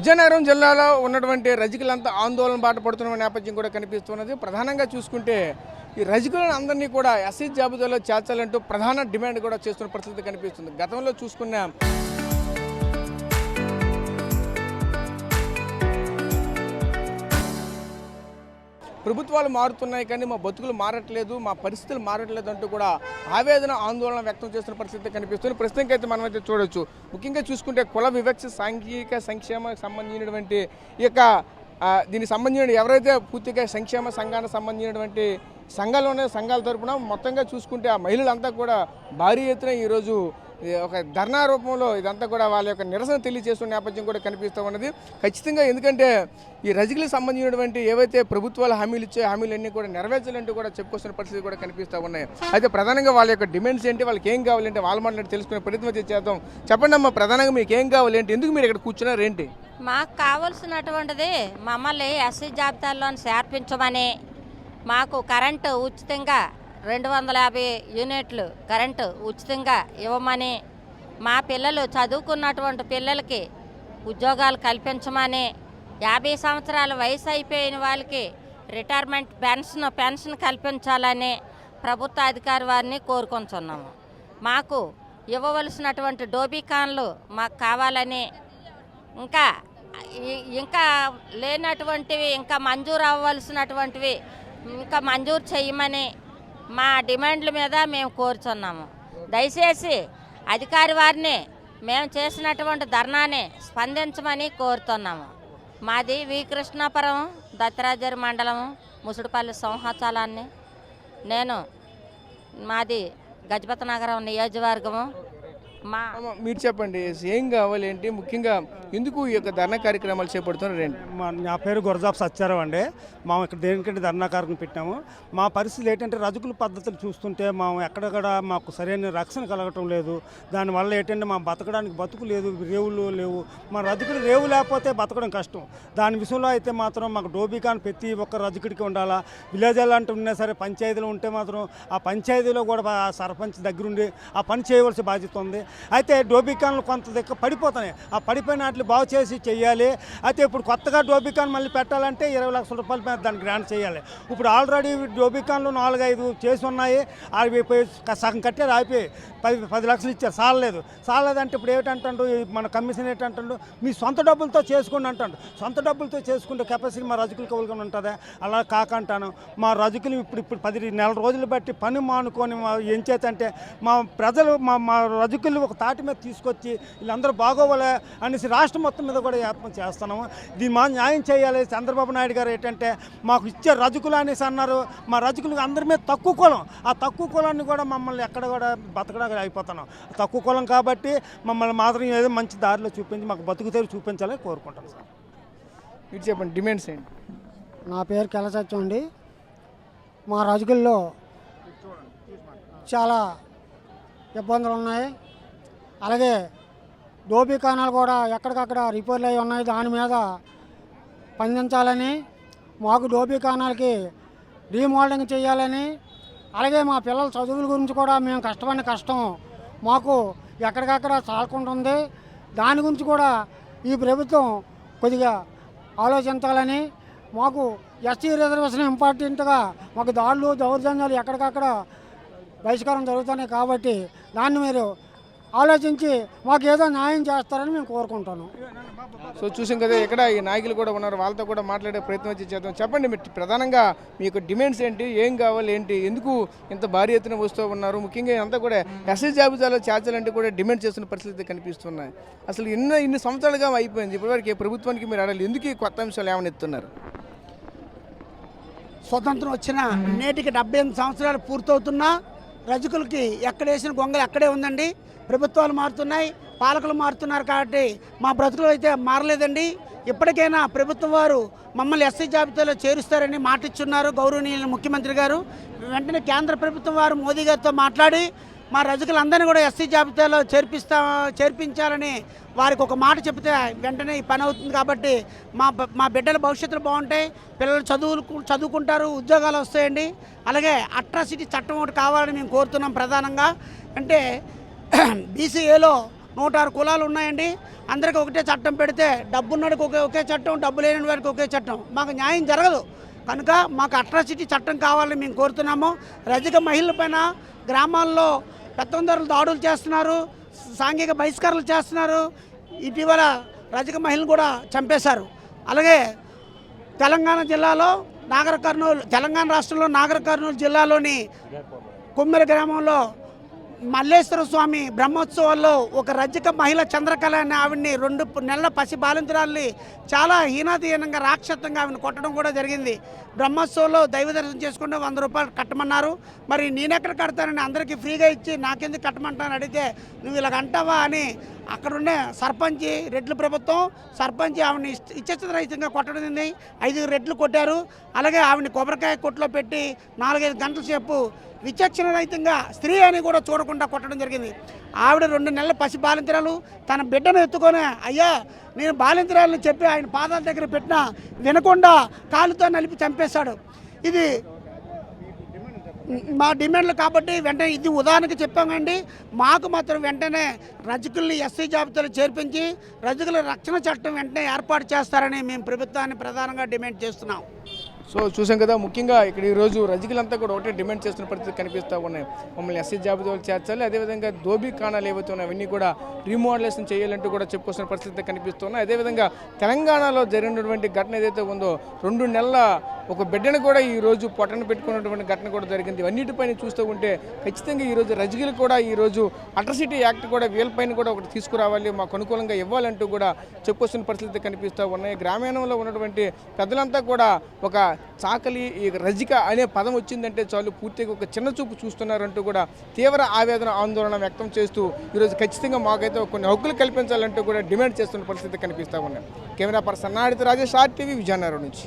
విజయనగరం జిల్లాలో ఉన్నటువంటి రజకులంతా ఆందోళన బాట పడుతున్న నేపథ్యం కూడా కనిపిస్తున్నది. ప్రధానంగా చూసుకుంటే ఈ రజకులను అందరినీ కూడా ఎస్సీ జాబితాలో చేర్చాలంటూ ప్రధాన డిమాండ్ కూడా చేస్తున్న పరిస్థితి కనిపిస్తుంది. గతంలో చూసుకున్న ప్రభుత్వాలు మారుతున్నాయి కానీ మా బతుకులు మారట్లేదు, మా పరిస్థితులు మారట్లేదు అంటూ కూడా ఆవేదన ఆందోళన వ్యక్తం చేస్తున్న పరిస్థితి కనిపిస్తుంది. ప్రస్తుతానికి అయితే మనమైతే చూడొచ్చు. ముఖ్యంగా చూసుకుంటే కుల వివక్ష సాంఘిక సంక్షేమకు సంబంధించినటువంటి ఈ యొక్క దీనికి సంబంధించిన ఎవరైతే పూర్తిగా సంక్షేమ సంఘానికి సంబంధించినటువంటి సంఘాల తరపున మొత్తంగా చూసుకుంటే ఆ మహిళలంతా కూడా భారీ ఎత్తున ఈరోజు ఒక ధర్నా రూపంలో ఇదంతా కూడా వాళ్ళ యొక్క నిరసన తెలియజేస్తున్న నేపథ్యం కూడా కనిపిస్తూ ఉన్నది. ఖచ్చితంగా ఎందుకంటే ఈ రజకులకు సంబంధించినటువంటి ఏవైతే ప్రభుత్వాలు హామీలు ఇచ్చే హామీలన్నీ కూడా నెరవేర్చాలంటూ కూడా చెప్పుకొస్తున్న పరిస్థితి కూడా కనిపిస్తూ ఉన్నాయి. అయితే ప్రధానంగా వాళ్ళ యొక్క డిమాండ్స్ ఏంటి, వాళ్ళకి ఏం కావాలంటే వాళ్ళ మాట్లాడి తెలుసుకునే ప్రయత్నం చేద్దాం. చెప్పండి అమ్మా, ప్రధానంగా మీకు ఏం కావాలి ఏంటి, ఎందుకు మీరు ఇక్కడ కూర్చున్నారు ఏంటి? మాకు కావాల్సినటువంటిది మమ్మల్ని ఎస్సీ జాబితాల్లో చేర్పించమని, మాకు కరెంటు ఉచితంగా 250 యూనిట్లు కరెంటు ఉచితంగా ఇవ్వమని, మా పిల్లలు చదువుకున్నటువంటి పిల్లలకి ఉద్యోగాలు కల్పించమని, 50 సంవత్సరాల వయసు అయిపోయిన వాళ్ళకి రిటైర్మెంట్ పెన్షన్ కల్పించాలని ప్రభుత్వ అధికారి వారిని కోరుకుంటున్నాము. మాకు ఇవ్వవలసినటువంటి డోబీకాన్లు మాకు కావాలని, ఇంకా లేనటువంటివి ఇంకా మంజూరు అవ్వవలసినటువంటివి ఇంకా మంజూరు చేయమని మా డిమాండ్ల మీద మేము కోరుచున్నాము. దయచేసి అధికారి వారిని మేము చేసినటువంటి ధర్నాని స్పందించమని కోరుతున్నాము. మాది వి కృష్ణాపురం దత్తరాజరి మండలము ముసుడుపల్లి సంవత్సరాన్ని. మాది గజపతి నగరం నియోజకవర్గము. మీరు చెప్పండి, ఏం కావాలి ఏంటి, ముఖ్యంగా ఎందుకు ఈ యొక్క ధర్నా కార్యక్రమాలు చేపడుతున్నారు ఏంటి? నా పేరు గురజాబ్ సత్యారావు అండి. మేము ఇక్కడ దేనికంటే ధర్నా కార్యక్రమం పెట్టాము. మా పరిస్థితులు ఏంటంటే రజకుల పద్ధతులు చూస్తుంటే మేము ఎక్కడెక్కడ మాకు సరైన రక్షణ కలగటం లేదు. దానివల్ల ఏంటంటే మా బతకడానికి బతుకు లేదు, రేవులు లేవు. మా రజకుడు రేవు లేకపోతే బతకడం కష్టం. దాని విషయంలో అయితే మాత్రం మాకు డోబీకాన్ ప్రతి ఒక్క రజకుడికి ఉండాలా. విలేజ్లు అంటే ఉన్నా సరే పంచాయతీలు ఉంటే మాత్రం ఆ పంచాయతీలో కూడా సర్పంచ్ దగ్గరుండి ఆ పని చేయవలసిన బాధ్యత ఉంది. అయితే డోబీకాన్లు కొంత పడిపోతున్నాయి. ఆ పడిపోయిన వాటిని బాగు చేసి చెయ్యాలి. అయితే ఇప్పుడు కొత్తగా డోబీకాన్ మళ్ళీ పెట్టాలంటే 20 లక్షల రూపాయల మీద దాన్ని గ్రాంట్ చేయాలి. ఇప్పుడు ఆల్రెడీ డోబీకాన్లు 4-5 చేసి ఉన్నాయి. అవి సగం కట్టారు, అయిపోయి 10 లక్షలు ఇచ్చారు. సాలలేదంటే ఇప్పుడు ఏమిటంటాడు మన కమిషన్ ఏంటంటాడు, మీ సొంత డబ్బులతో చేసుకోండి అంటాడు. సొంత డబ్బులతో చేసుకుంటే కెపాసిటీ మా రజకులు కవులుగా ఉంటుందా? అలా కాకంటాను. మా రజకులు ఇప్పుడు 10 నెల రోజులు బట్టి పని మానుకొని ఏం చేతంటే మా ప్రజలు మా రజకులు ఒక తాటి మీద తీసుకొచ్చి వీళ్ళందరూ బాగోవాలి అనేసి రాష్ట్రం మొత్తం మీద కూడా యత్నం చేస్తున్నాము. దీన్ని మా న్యాయం చేయాలి. చంద్రబాబు నాయుడు గారు ఏంటంటే మాకు ఇచ్చే రజకులు అనేసి అన్నారు. మా రజకులు అందరి మీద తక్కువ కులం, ఆ తక్కువ కులాన్ని కూడా మమ్మల్ని ఎక్కడ కూడా బతకడానికి అయిపోతున్నాం. తక్కువ కులం కాబట్టి మమ్మల్ని మాత్రం ఏదో మంచి దారిలో చూపించి మాకు బతుకు తెరు చూపించాలని కోరుకుంటాం సార్. మీరు చెప్పండి, డిమాండ్స్ ఏంటి? నా పేరు కెలసత్యం అండి. మా రజకుల్లో చాలా ఇబ్బందులు ఉన్నాయి. అలాగే డోబీకానాలు కూడా ఎక్కడికక్కడ రిపేర్లు అయి ఉన్నాయి. దాని మీద స్పందించాలని, మాకు డోబీకానాలకి రీమోడలింగ్ చేయాలని, అలాగే మా పిల్లల చదువుల గురించి కూడా మేము కష్టపడిన కష్టం మాకు ఎక్కడికక్కడ చాలుకుంటుంది. దాని గురించి కూడా ఈ ప్రభుత్వం కొద్దిగా ఆలోచించాలని, మాకు ఎస్సీ రిజర్వేషన్ ఇంపార్టెంట్గా మాకు దాడులు దౌర్జన్యాలు ఎక్కడికక్కడ బహిష్కారం జరుగుతున్నాయి. కాబట్టి దాన్ని మీరు ఆలోచించి మాకు ఏదో న్యాయం చేస్తారని మేము కోరుకుంటాను. సో చూసాం కదా, ఇక్కడ ఈ నాయకులు కూడా ఉన్నారు, వాళ్ళతో కూడా మాట్లాడే ప్రయత్నం చేద్దాం. చెప్పండి, మీరు ప్రధానంగా మీకు డిమాండ్స్ ఏంటి, ఏం కావాలి ఏంటి, ఎందుకు ఇంత భారీ ఎత్తున వస్తూ ఉన్నారు? ముఖ్యంగా అంతా కూడా ఎస్సీ జాబితాలో చేర్చాలంటే కూడా డిమాండ్ చేస్తున్న పరిస్థితి కనిపిస్తున్నాయి. అసలు ఇన్ని సంవత్సరాలుగా అయిపోయింది, ఇప్పటివరకు ప్రభుత్వానికి మీరు అడగాలి, ఎందుకు ఈ కొత్త అంశాలు ఏమైనా ఎత్తున్నారు? స్వతంత్రం వచ్చిన నేటికి 78 సంవత్సరాలు పూర్తవుతున్నా రజకులకి ఎక్కడేసిన గొంగలు అక్కడే ఉందండి. ప్రభుత్వాలు మారుతున్నాయి, పాలకులు మారుతున్నారు కాబట్టి మా బ్రతుకులు అయితే మారలేదండి. ఇప్పటికైనా ప్రభుత్వం వారు మమ్మల్ని ఎస్సీ జాబితాలో చేరుస్తారని మాటిచ్చున్నారు గౌరవనీయులు ముఖ్యమంత్రి గారు. వెంటనే కేంద్ర ప్రభుత్వం వారు మోదీ గారితో మాట్లాడి మా రజకులందరినీ కూడా ఎస్సీ జాబితాలో చేర్పించాలని వారికి ఒక మాట చెప్తే వెంటనే ఈ పని అవుతుంది. కాబట్టి మా బిడ్డల భవిష్యత్తులు బాగుంటాయి, పిల్లలు చదువుకుంటారు, ఉద్యోగాలు వస్తాయండి. అలాగే అట్రాసిటీ చట్టం ఒకటి కావాలని మేము కోరుతున్నాం. ప్రధానంగా అంటే బీసీఏలో 106 కులాలు ఉన్నాయండి. అందరికీ ఒకటే చట్టం పెడితే డబ్బున్నడికి ఒకే చట్టం, డబ్బు లేని వారికి ఒకే చట్టం, మాకు న్యాయం జరగదు. కనుక మాకు అట్రాసిటీ చట్టం కావాలని మేము కోరుతున్నాము. రజక మహిళల పైన గ్రామాల్లో పెత్తందారులు దాడులు చేస్తున్నారు, సాంఘిక బహిష్కరణలు చేస్తున్నారు. ఇటీవల రజక మహిళను కూడా చంపేశారు. అలాగే తెలంగాణ జిల్లాలో తెలంగాణ రాష్ట్రంలో నాగర్ కర్నూలు జిల్లాలోని కొమ్మెర గ్రామంలో మల్లేశ్వర స్వామి బ్రహ్మోత్సవాల్లో ఒక రజక మహిళ చంద్రకళ అనే ఆవిడ్ని 2 నెలల పసి బాలింతరాల్ని చాలా హీనాతీనంగా రాక్షసంగా ఆవిడని కొట్టడం కూడా జరిగింది. బ్రహ్మోత్సవంలో దైవ దర్శనం చేసుకుంటే 100 రూపాయలు కట్టమన్నారు. మరి నేనెక్కడ కడతానని అందరికీ ఫ్రీగా ఇచ్చి నాకెందుకు కట్టమంటానని అడిగితే నువ్వు ఇలాగ అంటావా అని అక్కడుండే సర్పంచ్, రెడ్ల ప్రభుత్వం సర్పంచ్ ఆవిడని ఇచ్చరహితంగా కొట్టడం జరిగింది. 5 రెడ్లు కొట్టారు. అలాగే ఆవిడని కొబ్బరికాయ కొట్లో పెట్టి 4-5 గంటల సేపు విచక్షణ రహితంగా స్త్రీ అని కూడా చూడకుండా కొట్టడం జరిగింది. ఆవిడ 2 నెలల పసి బాలింతరాలు తన బిడ్డను ఎత్తుకొని అయ్యా నేను బాలింతరాలని చెప్పి ఆయన పాదాల దగ్గర పెట్టినా వినకుండా కాలుతో నలిపి చంపేశాడు. ఇది మా డిమాండ్లు కాబట్టి వెంటనే ఇది ఉదాహరణకి చెప్పామండి. మాకు మాత్రం వెంటనే రజకుల్ని ఎస్సీ జాబితాలో చేర్పించి రజకుల రక్షణ చట్టం వెంటనే ఏర్పాటు చేస్తారని మేము ప్రభుత్వాన్ని ప్రధానంగా డిమాండ్ చేస్తున్నాం. సో చూసాం కదా, ముఖ్యంగా ఇక్కడ ఈరోజు రజకులంతా కూడా ఒకటే డిమాండ్ చేస్తున్న పరిస్థితి కనిపిస్తూ ఉన్నాయి. మమ్మల్ని ఎస్సీ జాబితాలో చేర్చాలి, అదేవిధంగా దోబీ కాణాలు ఏవైతే ఉన్నాయో అవన్నీ కూడా రీమోడలేషన్ చేయాలంటూ కూడా చెప్పుకొస్తున్న పరిస్థితి కనిపిస్తున్నాయి. అదేవిధంగా తెలంగాణలో జరిగినటువంటి ఘటన ఏదైతే ఉందో 2 నెలల ఒక బిడ్డను కూడా ఈరోజు పొట్టను పెట్టుకున్నటువంటి ఘటన కూడా జరిగింది. ఇవన్నిటిపైన చూస్తూ ఉంటే ఖచ్చితంగా ఈరోజు రజకులు కూడా ఈరోజు అట్రాసిటీ యాక్ట్ కూడా వీళ్ళపైన కూడా ఒకటి తీసుకురావాలి, మాకు అనుకూలంగా ఇవ్వాలంటూ కూడా చెప్పుకొస్తున్న పరిస్థితి కనిపిస్తూ ఉన్నాయి. గ్రామీణంలో ఉన్నటువంటి పెద్దలంతా కూడా ఒక చాకలి ఈ రజిక అనే పదం వచ్చిందంటే చాలు పూర్తిగా ఒక చిన్న చూపు చూస్తున్నారంటూ కూడా తీవ్ర ఆవేదన ఆందోళన వ్యక్తం చేస్తూ ఈరోజు ఖచ్చితంగా మాకైతే కొన్ని హక్కులు కల్పించాలంటూ కూడా డిమాండ్ చేస్తున్న పరిస్థితి కనిపిస్తూ ఉన్నాయి. కెమెరా పర్సన్ నాడితో రాజేష్, RTV, విజయనగరం నుంచి.